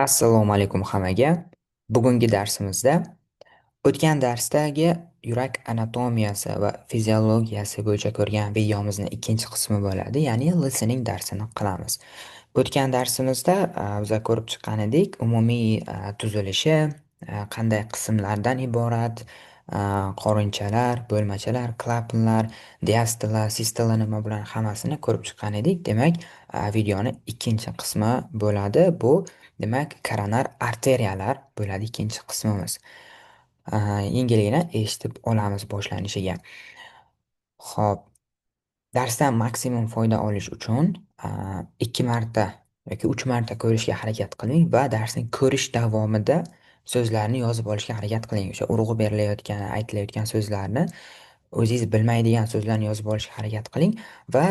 Assalomu alaykum hammaga. Bugungi darsimizda o'tgan darsdagi yurak anatomiyasi va fiziologiyasi bo'yicha ko'rgan videomizni ikkinchi qismi bo'ladi, ya'ni listening darsini qilamiz. O'tgan darsimizda biz ko'rib chiqqan edik umumiy tuzilishi, qanday qismlardan iborat, qorinchalar, bo'lmachalar, klapanlar, diastala, sistola nima bilan hammasini ko'rib chiqqan edik. Demak, videoni ikkinchi qismi bo'ladi. Bu demak koronar arteriyalar bo'ladi ikkinchi qismimiz. Yengilgina eshitib olamiz boshlanishiga. Xo'p, darsdan maksimum foyda olish uchun 2 marta yoki 3 marta ko'rishga harakat qiling va darsni ko'rish davomida so'zlarni yozib olishga harakat qiling. O'sha urg'u berilayotgan, aytilayotgan so'zlarni o'zingiz bilmaydigan so'zlarni yozib olishga harakat qiling va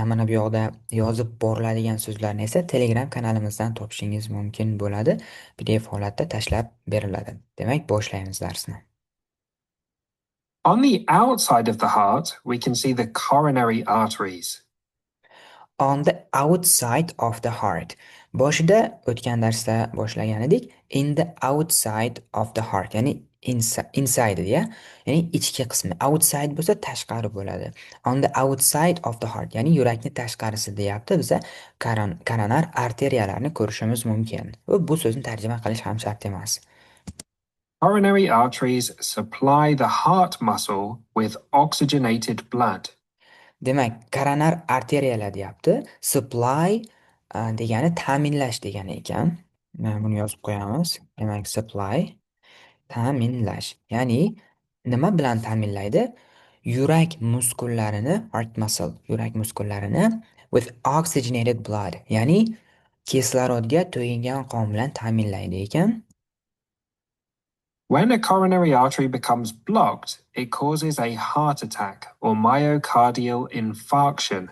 mana bu yoqda yozib boriladigan so'zlarni esa Telegram kanalimizdan topishingiz mumkin bo'ladi. PDF holatda tashlab beriladi. Demak, boshlaymiz darsni. On the outside of the heart, we can see the coronary arteries. On the outside of the heart. Boshida o'tgan darsda boshlagan edik. In the outside of the heart, ya'ni inside ya, ya'ni ichki qismi. Outside bo'lsa tashqari bo'ladi. On the outside of the heart, ya'ni yurakni tashqarisi deyapti. Biza koronar arteriyalarni ko'rishimiz mumkin. Bu so'zni tarjima qilish ham shart emas. Coronary arteries supply the heart muscle with oxygenated blood. Demak, koronar arteriyalar deyapti. Supply degani ta'minlash degani ekan. Mana buni yozib qo'yamiz. Demak, supply ta'minlash. Ya'ni nima bilan ta'minlaydi? Yurak muskullarini, heart muscle, yurak muskullarini with oxygenated blood, ya'ni kislorodga to'yingan qon bilan ta'minlaydi ekan. When a coronary artery becomes blocked, it causes a heart attack or myocardial infarction.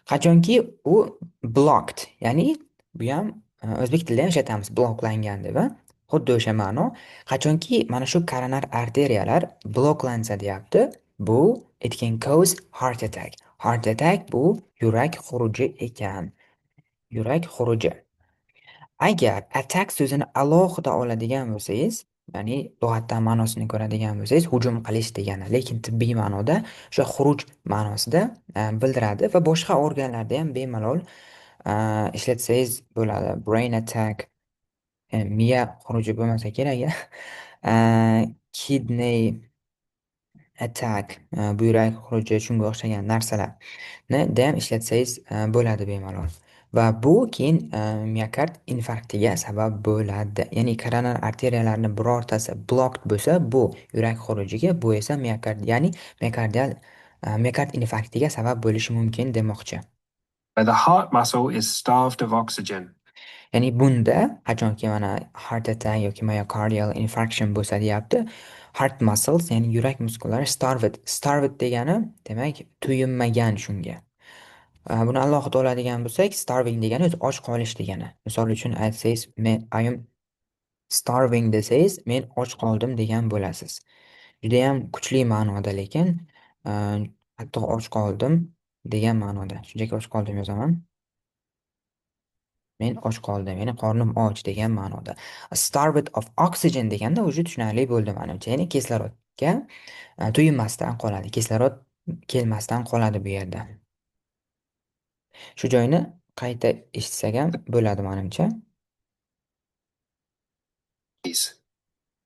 Qachonki u blocked, ya'ni bu ham o'zbek tilida ham ishlatamiz bloklangan deb, xuddi o'sha ma'no. Qachonki mana shu koronar arteriyalar bloklansa deyapti, bu it can cause heart attack. Heart attack bu yurak xuruji ekan. Yurak xuruji. Agar attack so'zini alohida oladigan bo'lsangiz, ya'ni lug'atdan ma'nosini ko'radigan bo'lsangiz, hujum qilish degani, lekin tibbiy ma'noda o'sha xuruj ma'nosida bildiradi va boshqa organlarda ham bemalol ishlatsangiz bo'ladi. Brain attack, miya xuruji bo'lmasa kerak, kidney attack, buyrak xuruji, shunga o'xshagan narsalarni ham ishlatsangiz bo'ladi bemalol. Va bu keyin miokard infarktiga sabab bo'ladi. Ya'ni koronar arteriyalarning birortasi blocked bo'lsa, bu yurak xurujiga, bu esa miokard, ya'ni miokard infarktiga sabab bo'lishi mumkin demoqchi. Where the heart muscle is starved of oxygen. Ya'ni bunda qachonki mana heart attack yoki myocardial infarction bo'lsa deyapti, heart muscles, ya'ni yurak muskullari starved degani demak to'yinmagan shunga. Buni alohida oladigan bo'lsak, starving degani o'zi och qolish degani. Misol uchun aytsangiz, I am starving desangiz, men och qoldim degan bo'lasiz. Juda ham kuchli ma'noda, lekin qattiq och qoldim degan ma'noda. Shunchaki och qoldim yozaman. Men och qoldim, ya'ni qornim och degan ma'noda. Starved of oxygen deganda o'zi tushunarli bo'ldi menimcha. Ya'ni kislorodga to'yinmasdan qoladi. Kislorod kelmasdan qoladi bu yerda. Shu joyni qayta eshitsak ham bo'ladi menimcha.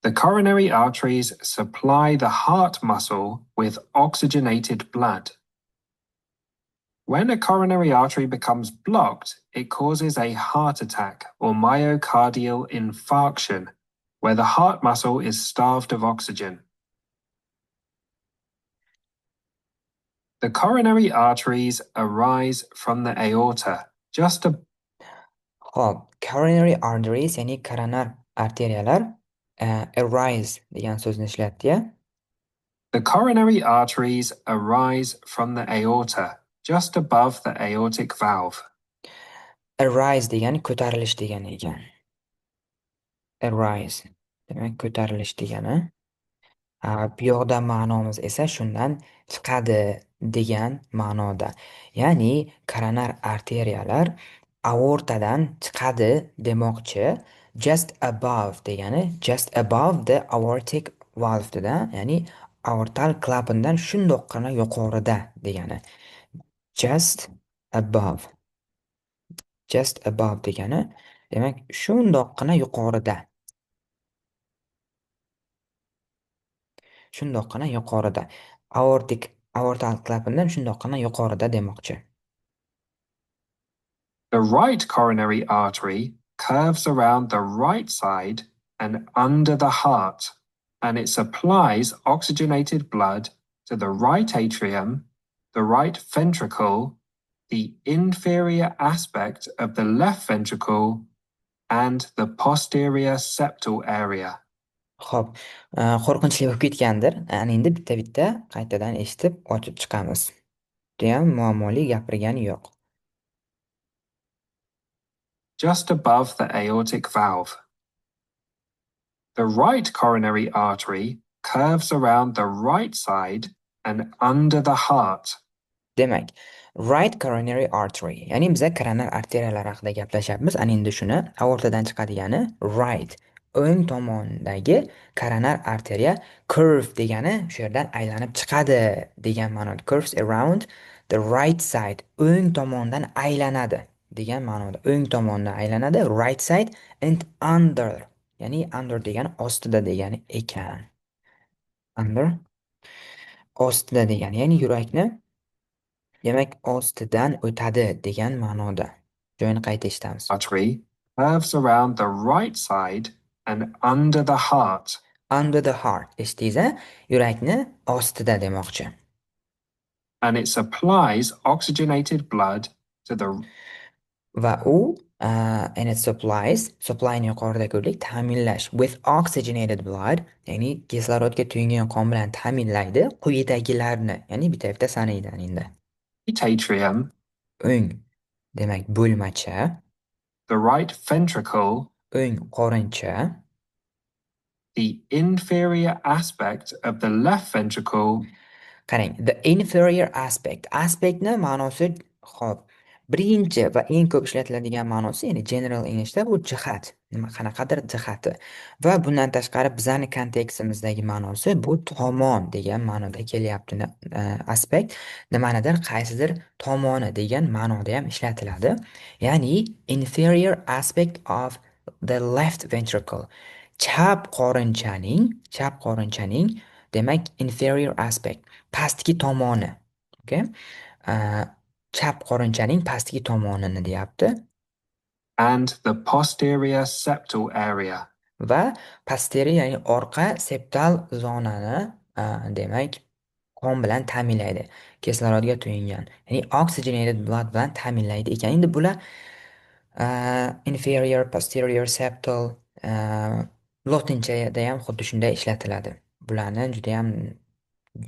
The coronary arteries supply the heart muscle with oxygenated blood. When a coronary artery becomes blocked, it causes a heart attack or myocardial infarction, where the heart muscle is starved of oxygen. The coronary arteries arise from the aorta, just a... Xo'p, coronary arteries, ya'ni koronar arteriyalar arise degan so'zni ishlatdi-ya. The coronary arteries arise from the aorta, just above the aortic valve. Arise degani ko'tarilish degani ekan. Arise demak ko'tarilish degani. Bu yoqda ma'nomiz esa shundan chiqadi degan ma'noda. Ya'ni koronar arteriyalar aortadan chiqadi demoqchi. Just above degani just above the aortic valve deda, ya'ni aortal klapandan shundoqqina yuqorida degani. Just above. Just above degani, demak, shundoqqina yuqorida. Shundoqqina yuqorida. Aortal klapandan shundoqqina yuqorida demoqchi. The right coronary artery curves around the right side and under the heart, and it supplies oxygenated blood to the right atrium, the right ventricle, the inferior aspect of the left ventricle, and the posterior septal area. Xo'p, qo'rqinchli bo'lib ketgandir. Ana endi bitta-bitta qaytadan eshitib, ochib chiqamiz. Judayam muammoli gapirgani yo'q. Just above the aortic valve. The right coronary artery curves around the right side and under the heart. Demak, right coronary artery, ya'ni biza koronar arteriyalar haqida gaplashyapmiz. Ana endi shuni aortadan chiqadigani right, o'ng tomondagi koronar arteriya curve degani shu yerdan aylanib chiqadi degan ma'noda. Curves around the right side, o'ng tomondan aylanadi degan ma'noda. O'ng tomondan aylanadi, right side and under, ya'ni under degani ostida degani ekan. Under ostida degani, ya'ni yurakni demak, ostidan o'tadi degan ma'noda. Joyini qayta eshitamiz. Artery curves around the right side and under the heart. Under the heart. Eshitdingiz-a? Yurakni ostida demoqchi. And it supplies oxygenated blood to the Va u and it supplies, supplyni yuqorida ko'rdik, ta'minlash with oxygenated blood, ya'ni kislorodga to'yingan qon bilan ta'minlaydi quyidagilarni, ya'ni bitta-bitta sanaydi endi. right atrium, O'ng, demak, bo'lmacha, the right ventricle, o'ng qorincha, the inferior aspect of the left ventricle, qarang, the inferior aspect. Aspectni ma'nosi, xo'p, birinchi va eng ko'p ishlatiladigan ma'nosi, ya'ni general Englishda bu jihat, nima qanaqadir jihati. Va bundan tashqari bizani kontekstimizdagi ma'nosi bu tomon degan ma'noda kelyapti. Aspect nimanidir, qaysidir tomoni degan ma'noda ham ishlatiladi. Ya'ni inferior aspect of the left ventricle. Chap qorinchaning demak inferior aspect, pastki tomoni. Okay? Chap qorinchaning pastki tomonini deyapti. and the posterior septal area. Va posterior, ya'ni orqa septal zonani demak qon bilan ta'minlaydi. Kislorodga to'yingan, ya'ni oxygenated blood bilan ta'minlaydi ekan. Endi bular inferior, posterior, septal lotinchada ham xuddi shunday ishlatiladi. Bularni juda ham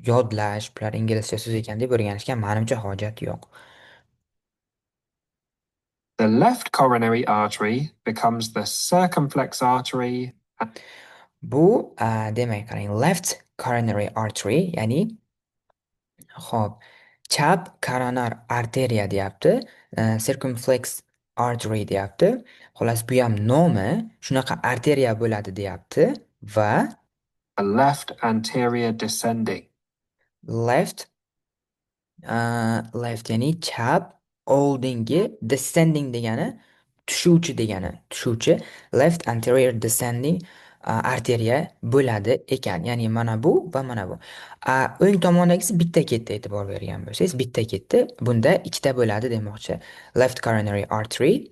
yodlash, bular inglizcha so'z ekan deb o'rganishga menimcha hojat yo'q. The left coronary artery becomes the circumflex artery. Bu demak, qarang, left coronary artery, ya'ni xo'p, chap koronar arteriya deyapti, circumflex artery deyapti. Xolos, bu ham nomi shunaqa arteriya bo'ladi deyapti va The left anterior descending. left left ya'ni chap, oldingi, descending degani tushuvchi, left anterior descending arteriya bo'ladi ekan. Ya'ni mana bu va mana bu. O'ng tomondagisi bitta ketdi, e'tibor bergan bo'lsangiz, bitta ketdi. Bunda ikkita bo'ladi demoqchi. Left coronary artery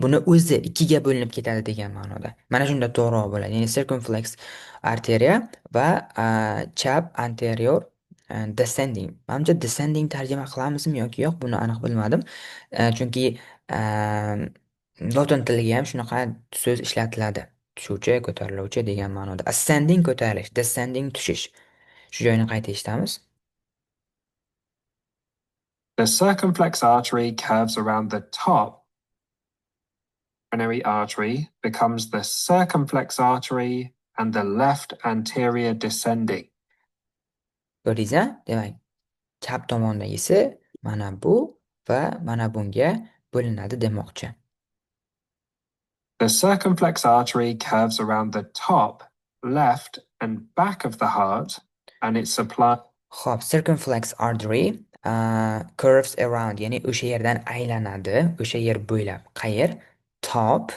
buni o'zi ikkiga bo'linib ketadi degan ma'noda. Mana shunda to'g'riroq bo'ladi. Ya'ni circumflex arteriya va chap anterior descending. Menimcha descending tarjima qilamizmi yoki yo'q, buni aniq bilmadim. Chunki lotin tiliga ham shunaqa so'z ishlatiladi. Tushuvchi, ko'tariluvchi degan ma'noda. Ascending ko'tarilish, descending tushish. Shu joyni qayta eshitamiz. The circumflex artery curves around the top. Coronary artery becomes the circumflex artery and the left anterior descending. Ko'rdingiz-a? Demak, chap tomondagisi mana bu va mana bunga bo'linadi demoqchi. The circumflex artery curves around the top, left, and back of the heart, and it supplies. Xo'p, circumflex artery curves around, ya'ni o'sha yerdan aylanadi, o'sha yer bo'ylab. Qayer? Top.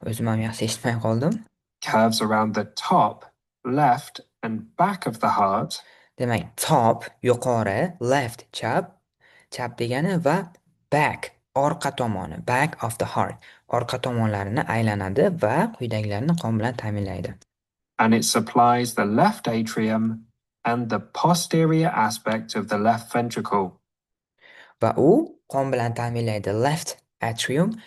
O'zim ham yaxshi eshitmay qoldim. Curves around the top, left, and back of the heart. Demak, top yuqori, left chap, chap degani va back orqa tomoni, back of the heart. Orqa tomonlarini aylanadi va quyidagilarni qon bilan ta'minlaydi. And it supplies the left atrium and the posterior aspect of the left ventricle. Va u qon bilan ta'minlaydi left atrium,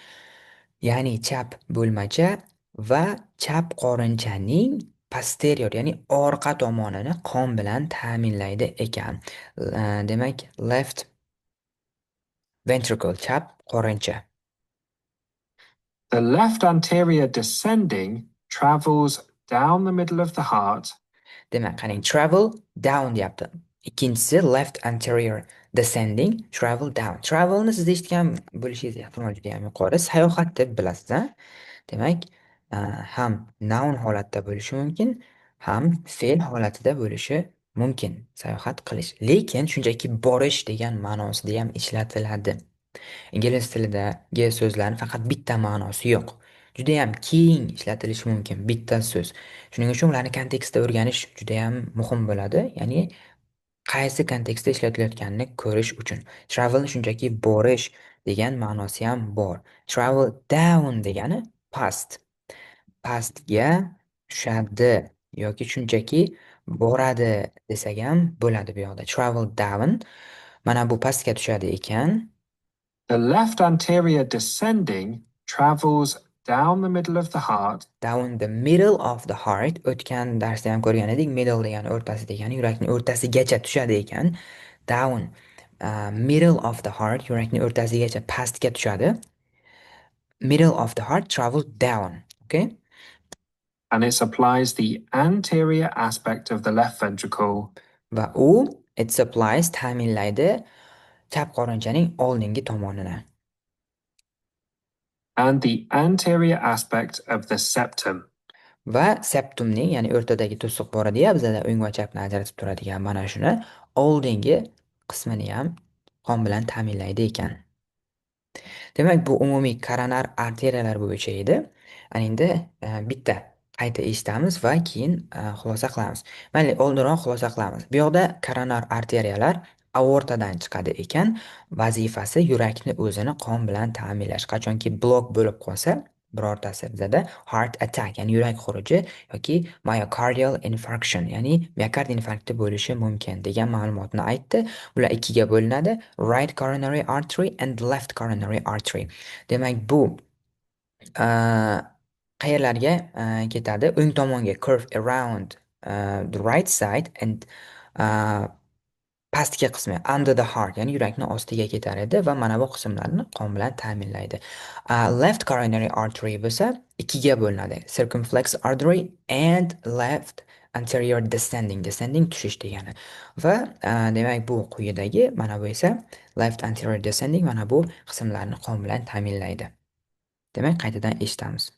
ya'ni chap bo'lmacha va chap qorinchaning posterior, ya'ni orqa tomonini qon bilan ta'minlaydi ekan. Demak, left ventricle, chap qorincha. The left anterior descending travels down the middle of the heart. Demak, qarang, travel down deyapti. Ikkinchisi left anterior descending, travel down. Travelni siz eshitgan bo'lishingiz ehtimol juda ham yuqori. Sayohat deb bilasiz, a? Demak, ham noun holatda bo'lishi mumkin, ham fe'l holatida bo'lishi mumkin sayohat qilish. Lekin shunchaki borish degan ma'nosida ham ishlatiladi. Ingliz tilidagi so'zlarning faqat bitta ma'nosi yo'q. Juda ham keng ishlatilishi mumkin bitta so'z. Shuning uchun ularni kontekstda o'rganish juda ham muhim bo'ladi. Ya'ni qaysi kontekstda ishlatilayotganini ko'rish uchun. Travel shunchaki borish degan ma'nosi ham bor. Travel down degani past. Pastga tushadi yoki shunchaki boradi desak ham bo'ladi bu yoqda. Travel down. Mana bu pastga tushadi ekan. The left anterior descending travels down the middle of the heart. Down the middle of the heart. O'tgan darsda ham ko'rgan edik. Middle degani o'rtasi degani, yurakning o'rtasigacha tushadi ekan. Down middle of the heart, yurakning o'rtasigacha pastga tushadi. Middle of the heart travels down. Okay? And it supplies the anterior aspect of the left ventricle. Va u it supplies ta'minlaydi chap qorinchaning oldingi tomonini. And the anterior aspect of the septum. Va septumning, ya'ni o'rtadagi to'siq bor edi-ya, bizda o'ng va chapni ajratib turadigan mana shuni oldingi qismini ham qon bilan ta'minlaydi ekan. Demak, bu umumiy koronar arteriyalar bo'yicha edi. Ana endi bitta qayta eshitamiz va keyin xulosa qilamiz. Mayli, oldinroq xulosa qilamiz. Bu yoqda koronar arteriyalar aortadan chiqadi ekan, vazifasi yurakni o'zini qon bilan ta'minlash. Qachonki blok bo'lib qolsa, birortasi bizada heart attack, ya'ni yurak xuruji yoki myocardial infarction, ya'ni miokard infarkti bo'lishi mumkin degan ma'lumotni aytdi. Bular ikkiga bo'linadi: right coronary artery and left coronary artery. Demak, bu qayerlarga ketadi? O'ng tomonga curve around the right side and pastki qismi under the heart, ya'ni yurakning ostiga ketar edi va mana bu qismlarni qon bilan ta'minlaydi. Left coronary artery bo'lsa ikkiga bo'linadi: circumflex artery and left anterior descending. Descending tushish degani. Va demak bu quyidagi, mana bu esa left anterior descending, mana bu qismlarni qon bilan ta'minlaydi. Demak, qaytadan eshitamiz.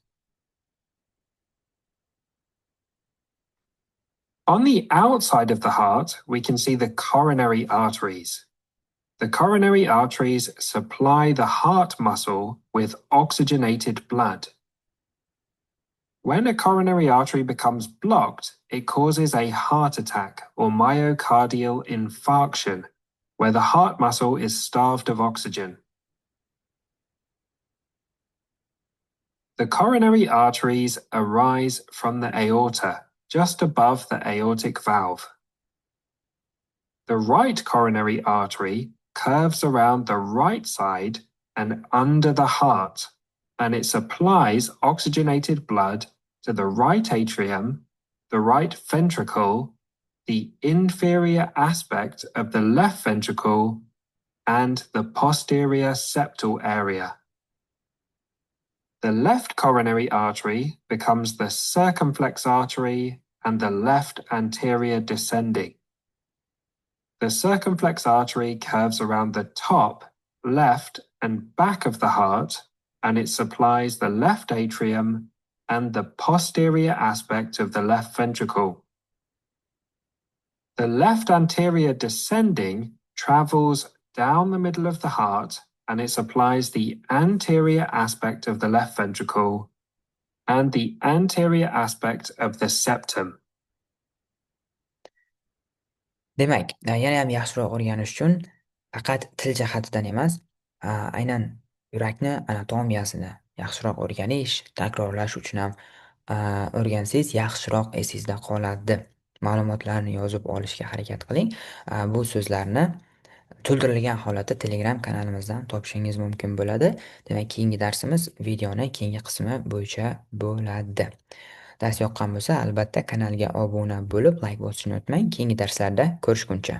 On the outside of the heart, we can see the coronary arteries. The coronary arteries supply the heart muscle with oxygenated blood. When a coronary artery becomes blocked, it causes a heart attack or myocardial infarction, where the heart muscle is starved of oxygen. The coronary arteries arise from the aorta, just above the aortic valve. The right coronary artery curves around the right side and under the heart, and it supplies oxygenated blood to the right atrium, the right ventricle, the inferior aspect of the left ventricle, and the posterior septal area. The left coronary artery becomes the circumflex artery and the left anterior descending. The circumflex artery curves around the top, left, and back of the heart, and it supplies the left atrium and the posterior aspect of the left ventricle. The left anterior descending travels down the middle of the heart and it supplies the anterior aspect of the left ventricle and the anterior aspect of the septum. Demak, yana ham yaxshiroq o'rganish uchun faqat til jihatidan emas, aynan yurakni anatomiyasini yaxshiroq o'rganish, takrorlash uchun ham o'rgansangiz yaxshiroq esingizda qoladi. Ma'lumotlarni yozib olishga harakat qiling. Bu so'zlarni to'ldirilgan holatda Telegram kanalimizdan topishingiz mumkin bo'ladi. Demak, keyingi darsimiz videoni keyingi qismi bo'yicha bo'ladi. Dars yoqqan bo'lsa, albatta kanalga obuna bo'lib, like bosishni unutmang. Keyingi darslarda ko'rishguncha.